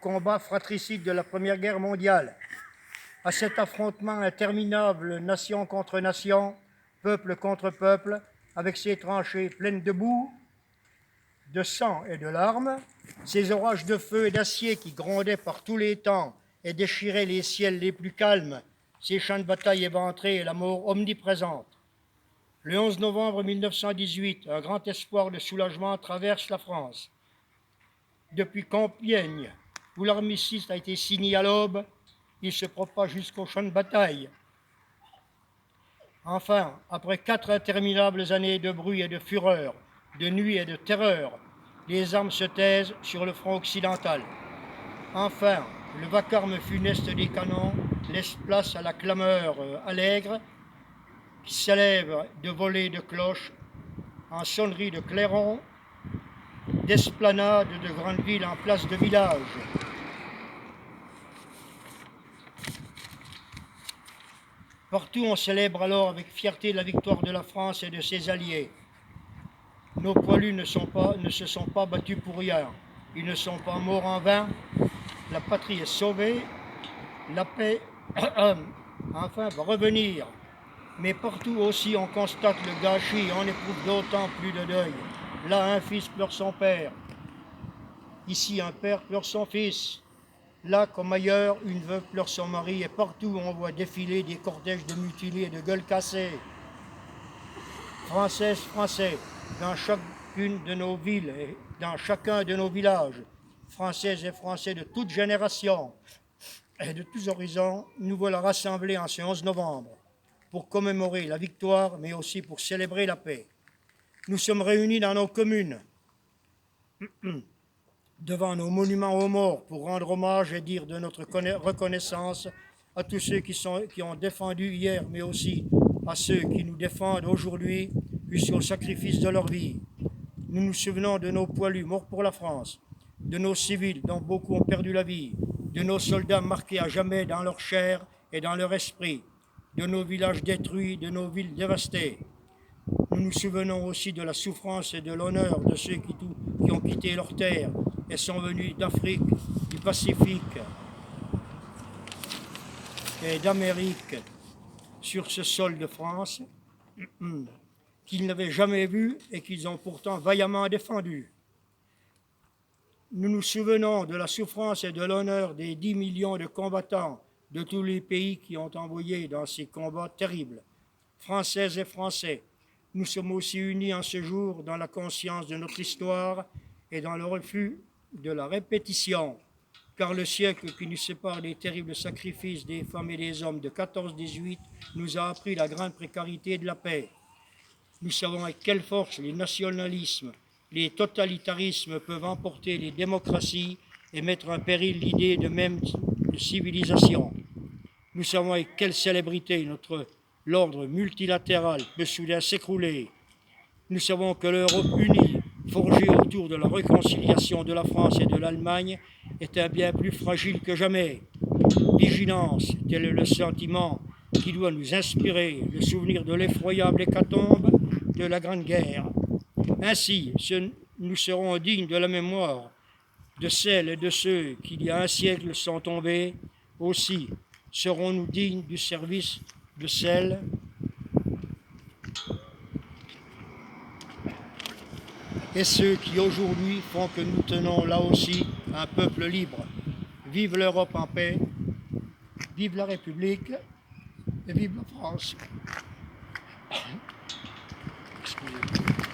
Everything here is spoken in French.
Combat fratricide de la Première Guerre mondiale, à cet affrontement interminable, nation contre nation, peuple contre peuple, avec ses tranchées pleines de boue, de sang et de larmes, ces orages de feu et d'acier qui grondaient par tous les temps et déchiraient les ciels les plus calmes, ces champs de bataille éventrés et la mort omniprésente. Le 11 novembre 1918, un grand espoir de soulagement traverse la France. Depuis Compiègne, où l'armistice a été signé à l'aube, il se propage jusqu'au champ de bataille. Enfin, après 4 interminables années de bruit et de fureur, de nuit et de terreur, les armes se taisent sur le front occidental. Enfin, le vacarme funeste des canons laisse place à la clameur allègre qui s'élève de volées de cloches en sonnerie de clairons, d'esplanades de grandes villes en place de village. Partout, on célèbre alors avec fierté la victoire de la France et de ses alliés. Nos poilus ne se sont pas battus pour rien. Ils ne sont pas morts en vain. La patrie est sauvée. La paix, enfin, va revenir. Mais partout aussi, on constate le gâchis et on éprouve d'autant plus de deuil. Là, un fils pleure son père. Ici, un père pleure son fils. Là, comme ailleurs, une veuve pleure son mari, et partout on voit défiler des cortèges de mutilés et de gueules cassées. Françaises, Français, dans chacune de nos villes et dans chacun de nos villages, Françaises et Français de toutes générations et de tous horizons, nous voilà rassemblés en ce 11 novembre pour commémorer la victoire, mais aussi pour célébrer la paix. Nous sommes réunis dans nos communes, devant nos monuments aux morts pour rendre hommage et dire de notre reconnaissance à tous ceux qui ont défendu hier, mais aussi à ceux qui nous défendent aujourd'hui jusqu'au sacrifice de leur vie. Nous nous souvenons de nos poilus morts pour la France, de nos civils dont beaucoup ont perdu la vie, de nos soldats marqués à jamais dans leur chair et dans leur esprit, de nos villages détruits, de nos villes dévastées. Nous nous souvenons aussi de la souffrance et de l'honneur de ceux qui ont quitté leur terre et sont venus d'Afrique, du Pacifique et d'Amérique sur ce sol de France qu'ils n'avaient jamais vu et qu'ils ont pourtant vaillamment défendu. Nous nous souvenons de la souffrance et de l'honneur des 10 millions de combattants de tous les pays qui ont envoyé dans ces combats terribles. Françaises et Français, nous sommes aussi unis en ce jour dans la conscience de notre histoire et dans le refus de la répétition, car le siècle qui nous sépare des terribles sacrifices des femmes et des hommes de 14-18 nous a appris la grande précarité de la paix. Nous savons avec quelle force les nationalismes, les totalitarismes peuvent emporter les démocraties et mettre en péril l'idée de même de civilisation. Nous savons avec quelle célébrité l'ordre multilatéral peut soudain s'écrouler. Nous savons que l'Europe unie, forgée autour de la réconciliation de la France et de l'Allemagne, est un bien plus fragile que jamais. Vigilance, tel est le sentiment qui doit nous inspirer le souvenir de l'effroyable hécatombe de la Grande Guerre. Ainsi, nous serons dignes de la mémoire de celles et de ceux qui, il y a un siècle, sont tombés. Aussi, serons-nous dignes du service de celles et ceux qui aujourd'hui font que nous tenons là aussi un peuple libre. Vive l'Europe en paix, vive la République et vive la France. Excusez-moi.